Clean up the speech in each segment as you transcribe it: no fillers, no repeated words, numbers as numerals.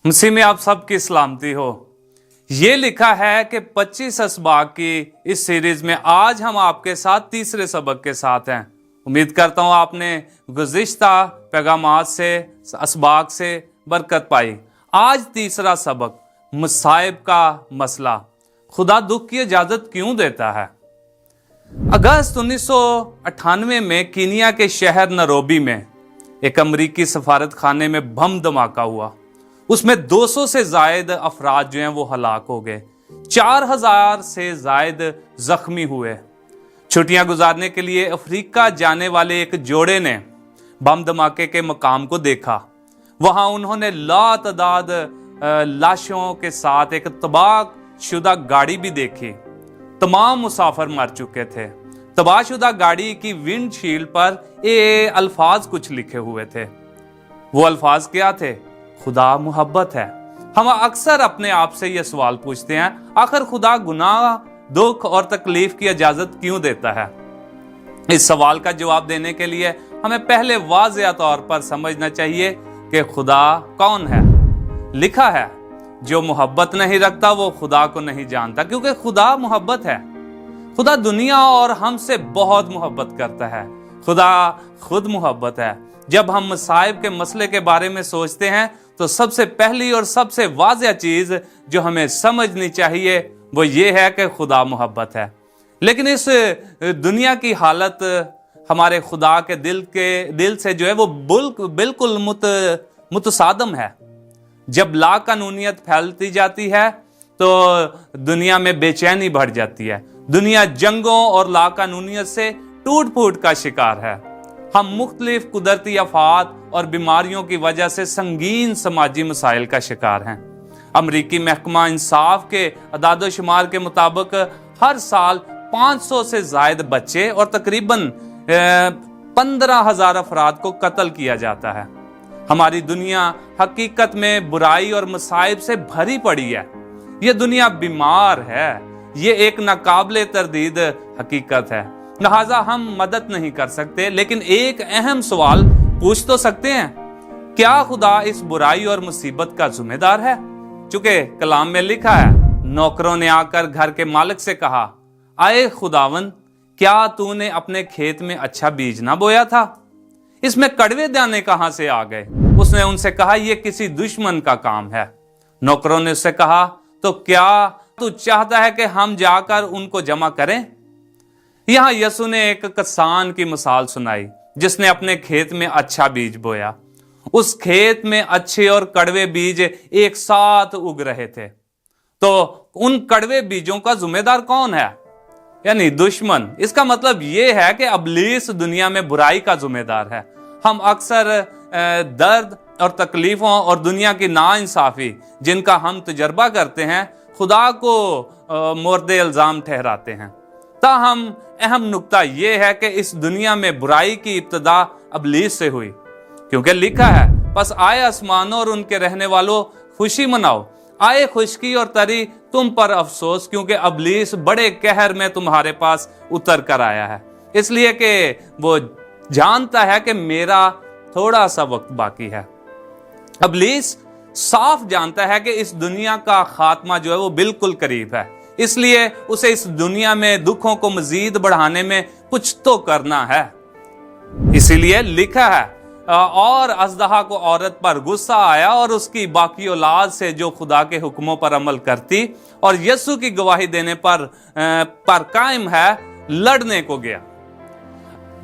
मसीह में आप सबकी सलामती हो। ये लिखा है कि 25 असबाग की इस सीरीज में आज हम आपके साथ तीसरे सबक के साथ हैं। उम्मीद करता हूं आपने गुज़िश्ता पैगामात से असबाग से बरकत पाई। आज तीसरा सबक, मुसाइब का मसला, खुदा दुख की इजाजत क्यों देता है। अगस्त 1998 में कीनिया के शहर नैरोबी में एक अमरीकी सफारत खाने में बम धमाका हुआ। उसमें 200 से जायद अफराद जो हैं वो हलाक हो गए, 4000 से जायद जख्मी हुए। छुट्टियां गुजारने के लिए अफ्रीका जाने वाले एक जोड़े ने बम धमाके के मकाम को देखा। वहां उन्होंने लातादाद लाशों के साथ एक तबाहशुदा गाड़ी भी देखी। तमाम मुसाफिर मर चुके थे। तबाहशुदा गाड़ी की विंडशील्ड पर ये अल्फाज कुछ लिखे हुए थे। वो अल्फाज क्या थे? खुदा मोहब्बत है। हम अक्सर अपने आप से यह सवाल पूछते हैं, आखिर खुदा गुनाह, दुख और तकलीफ की इजाजत क्यों देता है। इस सवाल का जवाब देने के लिए हमें पहले वाज़ेह तौर पर समझना चाहिए कि खुदा कौन है। लिखा है, जो मोहब्बत नहीं रखता वो खुदा को नहीं जानता, क्योंकि खुदा मोहब्बत है। खुदा दुनिया और हमसे बहुत मोहब्बत करता है। खुदा खुद मोहब्बत है। जब हम मसाइब के मसले के बारे में सोचते हैं तो सबसे पहली और सबसे वाज़ेह चीज जो हमें समझनी चाहिए वो ये है कि खुदा मोहब्बत है। लेकिन इस दुनिया की हालत हमारे खुदा के दिल से जो है वो बिल्कुल मुतसादम है। जब लाकानूनियत फैलती जाती है तो दुनिया में बेचैनी बढ़ जाती है। दुनिया जंगों और लाकानूनियत से टूट फूट का शिकार है। हम मुख्तलिफ कुदरती आफात और बीमारियों की वजह से संगीन समाजी मसाइल का शिकार हैं। अमरीकी महकमा इंसाफ के अदाद शुमार के मुताबिक हर साल 500 से जायद बच्चे और तकरीबन 15,000 अफराद को कत्ल किया जाता है। हमारी दुनिया हकीकत में बुराई और मसाइब से भरी पड़ी है। ये दुनिया बीमार है। ये एक नाकाबिले तरदीद हकीकत है। लिहाजा हम मदद नहीं कर सकते, लेकिन एक अहम सवाल पूछ तो सकते हैं, क्या खुदा इस बुराई और मुसीबत का जिम्मेदार है? चूंकि कलाम में लिखा है, नौकरों ने आकर घर के मालिक से कहा, आए खुदावन, क्या तूने अपने खेत में अच्छा बीज ना बोया था? इसमें कड़वे दाने कहां से आ गए? उसने उनसे कहा, यह किसी दुश्मन का काम है। नौकरों ने उससे कहा, तो क्या तू चाहता है कि हम जाकर उनको जमा करें? यहां यसु ने एक किसान की मिसाल सुनाई जिसने अपने खेत में अच्छा बीज बोया। उस खेत में अच्छे और कड़वे बीज एक साथ उग रहे थे। तो उन कड़वे बीजों का जिम्मेदार कौन है? यानी दुश्मन। इसका मतलब यह है कि इब्लीस दुनिया में बुराई का जिम्मेदार है। हम अक्सर दर्द और तकलीफों और दुनिया की नाइंसाफी जिनका हम तजर्बा करते हैं, खुदा को मोर्द इल्जाम ठहराते हैं। ताहम अहम नुक्ता यह है कि इस दुनिया में बुराई की इब्तिदा इब्लीस से हुई, क्योंकि लिखा है, बस आए आसमानों और उनके रहने वालों, खुशी मनाओ, आए खुशकी और तरी तुम पर अफसोस, क्योंकि इब्लीस बड़े कहर में तुम्हारे पास उतर कर आया है। इसलिए कि वो जानता है कि मेरा थोड़ा सा वक्त बाकी है। इब्लीस साफ जानता है कि इस दुनिया का खात्मा जो है वो बिल्कुल करीब है। इसलिए उसे इस दुनिया में दुखों को मजीद बढ़ाने में कुछ तो करना है। इसीलिए लिखा है, और अज़दहा को औरत पर गुस्सा आया और उसकी बाकी औलाद से जो खुदा के हुक्मों पर अमल करती और यसु की गवाही देने पर कायम है, लड़ने को गया।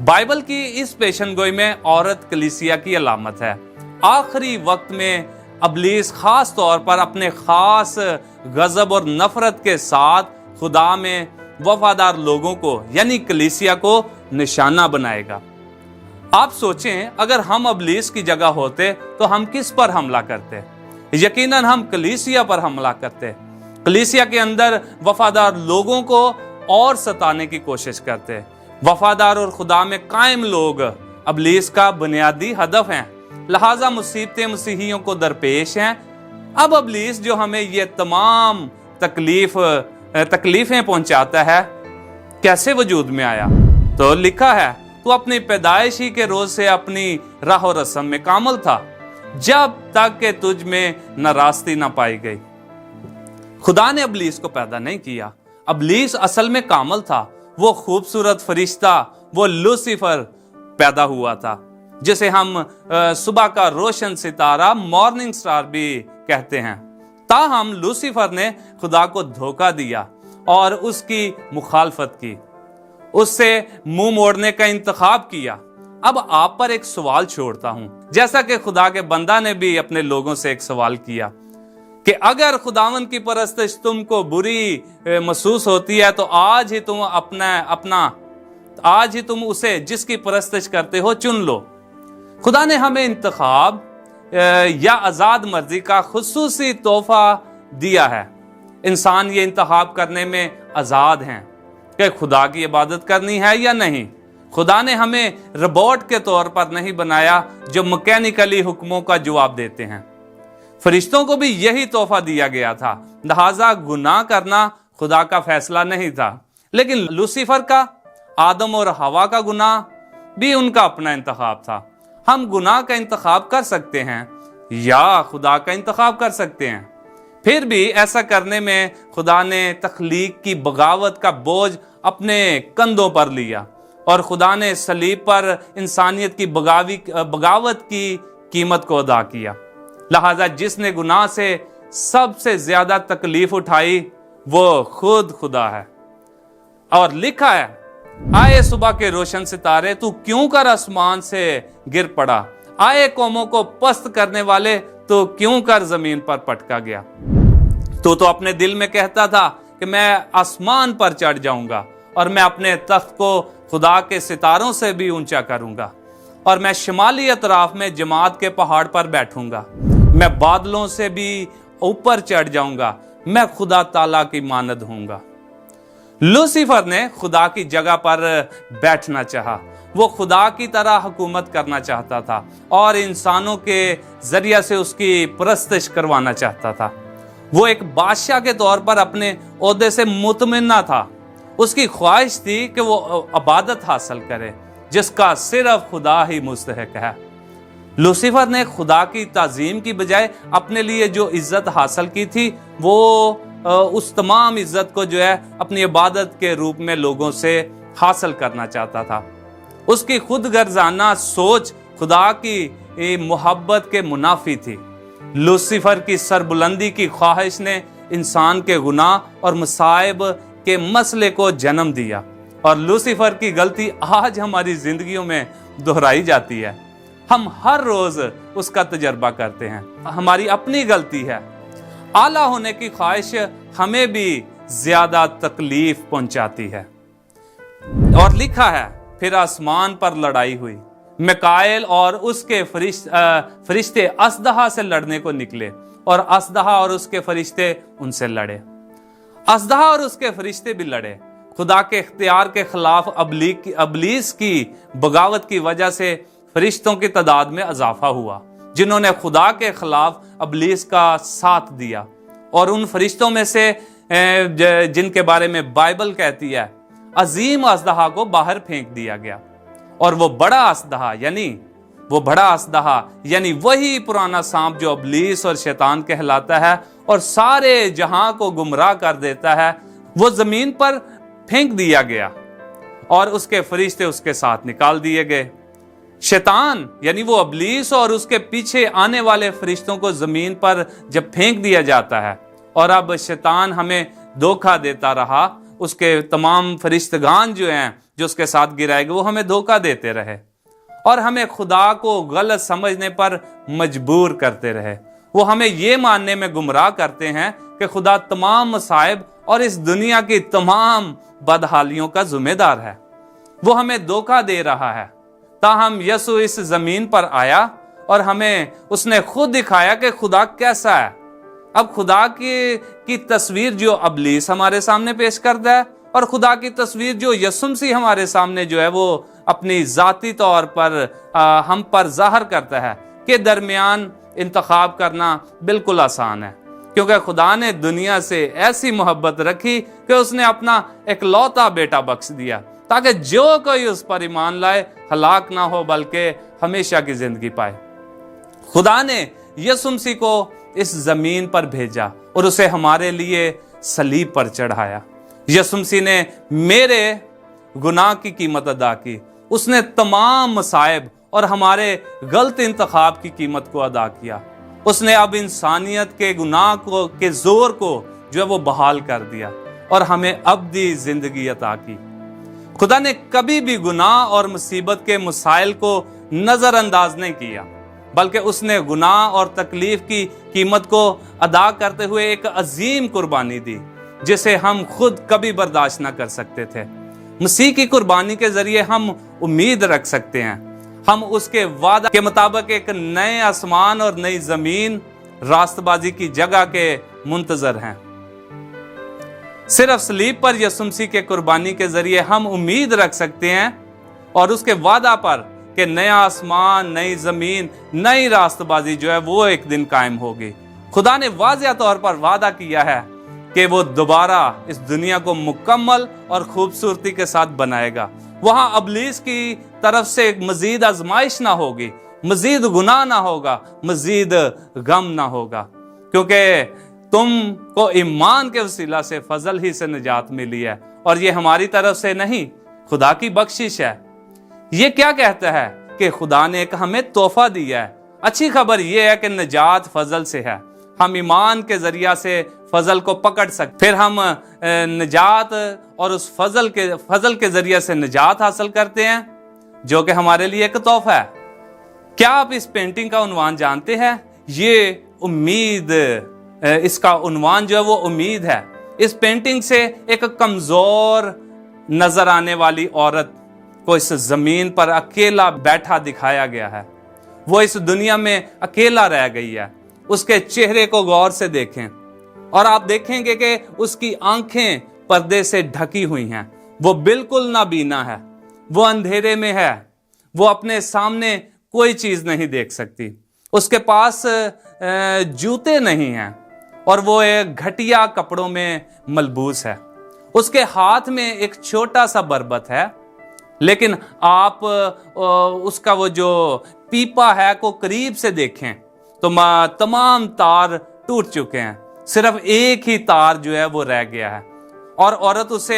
बाइबल की इस पेशनगोई में औरत कलीसिया की अलामत है। आखिरी वक्त में इब्लीस खास तौर पर अपने खास गजब और नफरत के साथ खुदा में वफादार लोगों को यानी कलीसिया को निशाना बनाएगा। आप सोचें, अगर हम इब्लीस की जगह होते तो हम किस पर हमला करते? यकीनन हम कलीसिया पर हमला करते। कलीसिया के अंदर वफादार लोगों को और सताने की कोशिश करते। वफादार और खुदा में कायम लोग इब्लीस का बुनियादी हदफ हैं। लिहाजा मुसीबतें मसीहियों को दरपेश हैं। अब इब्लीस जो हमें ये तमाम तकलीफें पहुंचाता है, कैसे वजूद में आया? तो लिखा है, तो अपनी पैदाइश ही के रोज से अपनी राह और रस्म में कामल था। जब तक कि तुझ में न रास्ती न पाई गई। खुदा ने इब्लीस को पैदा नहीं किया। इब्लीस असल में कामल था, वो खूबसूरत फरिश्ता, वो लूसीफर पैदा हुआ था, जिसे हम सुबह का रोशन सितारा, मॉर्निंग स्टार भी कहते हैं। ताहम लूसीफर ने खुदा को धोखा दिया और उसकी मुखालफत की, उससे मुंह मोड़ने का इंतखाब किया। अब आप पर एक सवाल छोड़ता हूं, जैसा कि खुदा के बंदा ने भी अपने लोगों से एक सवाल किया कि अगर खुदावन की परस्तिश तुमको बुरी महसूस होती है तो आज ही तुम उसे जिसकी परस्तिश करते हो चुन लो। खुदा ने हमें इंतखाब या आजाद मर्जी का खुसूसी तोहफा दिया है। इंसान ये इंतखाब करने में आजाद हैं कि खुदा की इबादत करनी है या नहीं। खुदा ने हमें रोबोट के तौर पर नहीं बनाया जो मैकेनिकली हुक्मों का जवाब देते हैं। फरिश्तों को भी यही तोहफा दिया गया था, लिहाजा गुनाह करना खुदा का फैसला नहीं था। लेकिन लूसीफर का, आदम और हवा का गुनाह भी उनका अपना इंतखाब था। हम गुनाह का इंतखाब कर सकते हैं या खुदा का इंतखाब कर सकते हैं। फिर भी ऐसा करने में खुदा ने तख्लीक की बगावत का बोझ अपने कंधों पर लिया और खुदा ने सलीब पर इंसानियत की बगावत की कीमत को अदा किया। लिहाजा जिसने गुनाह से सबसे ज्यादा तकलीफ उठाई वो खुद खुदा है। और लिखा है, आए सुबह के रोशन सितारे, तू क्यों कर आसमान से गिर पड़ा, आए कौमों को पस्त करने वाले, तो क्यों कर जमीन पर पटका गया। तो अपने दिल में कहता था कि मैं आसमान पर चढ़ जाऊंगा और मैं अपने तख्त को खुदा के सितारों से भी ऊंचा करूंगा और मैं शिमाली अतराफ में जमात के पहाड़ पर बैठूंगा, मैं बादलों से भी ऊपर चढ़ जाऊंगा, मैं खुदा ताला की मानद होऊंगा। लूसीफर ने खुदा की जगह पर बैठना चाहा, वो खुदा की तरह हुकूमत करना चाहता था और इंसानों के जरिया से उसकी परस्तिश करवाना चाहता था। वो एक बादशाह के तौर पर अपने ओहदे से मुतमन्ना था। उसकी ख्वाहिश थी कि वो इबादत हासिल करे जिसका सिर्फ खुदा ही मुस्तहिक है। लूसीफर ने खुदा की ताजीम की बजाय अपने लिए जो इज्जत हासिल की थी वो उस तमाम इज्जत को जो है अपनी इबादत के रूप में लोगों से हासिल करना चाहता था। उसकी खुद गर्जाना सोच खुदा की मोहब्बत के मुनाफी थी। लूसीफर की सरबुलंदी की ख्वाहिश ने इंसान के गुनाह और मसाइब के मसले को जन्म दिया और लूसीफर की गलती आज हमारी जिंदगियों में दोहराई जाती है। हम हर रोज उसका तजर्बा करते हैं। हमारी अपनी गलती है। आला होने की ख्वाहिश हमें भी ज्यादा तकलीफ पहुंचाती है। और लिखा है, फिर आसमान पर लड़ाई हुई, मिकाएल और उसके फरिश्ते असदहा से लड़ने को निकले और असदहा और उसके फरिश्ते उनसे लड़े। असदहा और उसके फरिश्ते भी लड़े। खुदा के इख्तियार के खिलाफ अबलीस की बगावत की वजह से फरिश्तों की तादाद में इजाफा हुआ जिन्होंने खुदा के खिलाफ अबलीस का साथ दिया। और उन फरिश्तों में से जिनके बारे में बाइबल कहती है, अजीम असदहा को बाहर फेंक दिया गया और वो बड़ा असदहा यानी वही पुराना सांप जो अबलीस और शैतान कहलाता है और सारे जहां को गुमराह कर देता है, वो जमीन पर फेंक दिया गया और उसके फरिश्ते उसके साथ निकाल दिए गए। शैतान यानी वो अबलीस और उसके पीछे आने वाले फरिश्तों को जमीन पर जब फेंक दिया जाता है और अब शैतान हमें धोखा देता रहा, उसके तमाम फरिश्तगान जो हैं जो उसके साथ गिराए गए वो हमें धोखा देते रहे और हमें खुदा को गलत समझने पर मजबूर करते रहे। वो हमें ये मानने में गुमराह करते हैं कि खुदा तमाम मसाइब और इस दुनिया की तमाम बदहालियों का जिम्मेदार है। वो हमें धोखा दे रहा है। ताहम यसु इस जमीन पर आया और हमें उसने खुद दिखाया कि खुदा कैसा है। अब खुदा की तस्वीर जो अबलीस हमारे सामने पेश करता है और खुदा की तस्वीर जो यसु मसीह हमारे सामने जो है वो अपनी जाती तौर पर हम पर जाहिर करता है के दरमियान इंतखाब करना बिल्कुल आसान है, क्योंकि खुदा ने दुनिया से ऐसी मोहब्बत रखी कि उसने अपना इकलौता बेटा बख्श दिया ताकि जो कोई उस पर ईमान लाए हलाक ना हो बल्कि हमेशा की जिंदगी पाए। खुदा ने यसु मसीह को इस जमीन पर भेजा और उसे हमारे लिए सलीब पर चढ़ाया। यसु मसीह ने मेरे गुनाह की कीमत अदा की। उसने तमाम मसाइब और हमारे गलत इंतखाब की कीमत को अदा किया। उसने अब इंसानियत के गुनाह को के जोर को जो है वो बहाल कर दिया और हमें अब्दी जिंदगी अता की। खुदा ने कभी भी गुनाह और मुसीबत के मसाइल को नजरअंदाज नहीं किया, बल्कि उसने गुनाह और तकलीफ की कीमत को अदा करते हुए एक अजीम कुर्बानी दी जिसे हम खुद कभी बर्दाश्त ना कर सकते थे। मसीह की कुर्बानी के जरिए हम उम्मीद रख सकते हैं। हम उसके वादा के मुताबिक एक नए आसमान और नई जमीन रास्तबाजी की जगह के मुंतजर हैं। सिर्फ सलीब पर यसु मसीह के कुर्बानी के जरिए हम उम्मीद रख सकते हैं और उसके वादा पर कि नया आसमान, नई जमीन, नई रास्तबाजी जो है वो एक दिन कायम होगी। खुदा ने वाज़ेह तौर पर वादा किया है कि वो दोबारा इस दुनिया को मुकम्मल और खूबसूरती के साथ बनाएगा। वहां अबलीस की तरफ से मजीद आजमाइश ना होगी, मजीद गुनाह ना होगा, मजीद गम ना होगा, क्योंकि तुमको ईमान के वसीला से फजल ही से निजात मिली है और ये हमारी तरफ से नहीं, खुदा की बख्शिश है। ये क्या कहता है कि खुदा ने एक हमें तोहफा दिया है। अच्छी खबर ये है कि निजात फजल से है। हम ईमान के जरिया से फजल को पकड़ सकते, फिर हम निजात और उस फजल के जरिए से निजात हासिल करते हैं जो कि हमारे लिए एक तोहफा है। क्या आप इस पेंटिंग का उन्वान जानते हैं? ये उम्मीद, इसका उन्वान जो है वो उम्मीद है। इस पेंटिंग से एक कमजोर नजर आने वाली औरत को इस जमीन पर अकेला बैठा दिखाया गया है। वो इस दुनिया में अकेला रह गई है। उसके चेहरे को गौर से देखें और आप देखेंगे कि उसकी आंखें पर्दे से ढकी हुई हैं। वो बिल्कुल नाबीना है, वो अंधेरे में है, वो अपने सामने कोई चीज नहीं देख सकती। उसके पास जूते नहीं हैं और वो एक घटिया कपड़ों में मलबूस है। उसके हाथ में एक छोटा सा बरबत है, लेकिन आप उसका वो जो पीपा है को करीब से देखें तो तमाम तार टूट चुके हैं। सिर्फ एक ही तार जो है वो रह गया है और औरत उस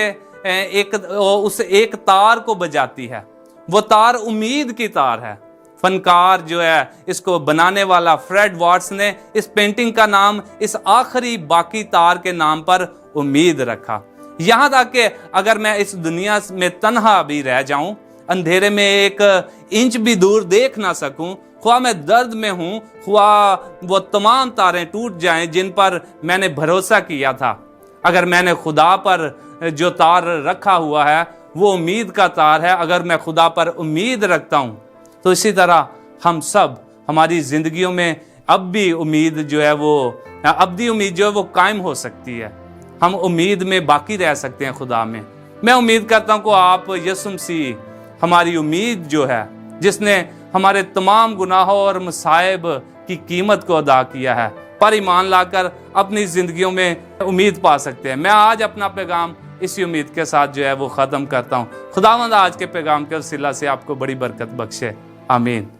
एक तार को बजाती है। वो तार उम्मीद की तार है। फनकार जो है, इसको बनाने वाला फ्रेड वाट्स ने इस पेंटिंग का नाम इस आखिरी बाकी तार के नाम पर उम्मीद रखा। यहां तक कि अगर मैं इस दुनिया में तन्हा भी रह जाऊं, अंधेरे में एक इंच भी दूर देख ना सकूं, ख्वाह मैं दर्द में हूं, ख्वाह वो तमाम तारें टूट जाएं जिन पर मैंने भरोसा किया था, अगर मैंने खुदा पर जो तार रखा हुआ है वो उम्मीद का तार है, अगर मैं खुदा पर उम्मीद रखता हूं, तो इसी तरह हम सब, हमारी जिंदगियों में अब भी उम्मीद जो है वो अब्दी उम्मीद जो है वो कायम हो सकती है। हम उम्मीद में बाकी रह सकते हैं खुदा में। मैं उम्मीद करता हूं कि आप यसु मसीह हमारी उम्मीद जो है, जिसने हमारे तमाम गुनाहों और मसाइब की कीमत को अदा किया है, पर ईमान लाकर अपनी जिंदगियों में उम्मीद पा सकते हैं। मैं आज अपना पैगाम इसी उम्मीद के साथ जो है वो ख़त्म करता हूँ। खुदावंद आज के पैगाम के वसीला से आपको बड़ी बरकत बख्शे। आमीन।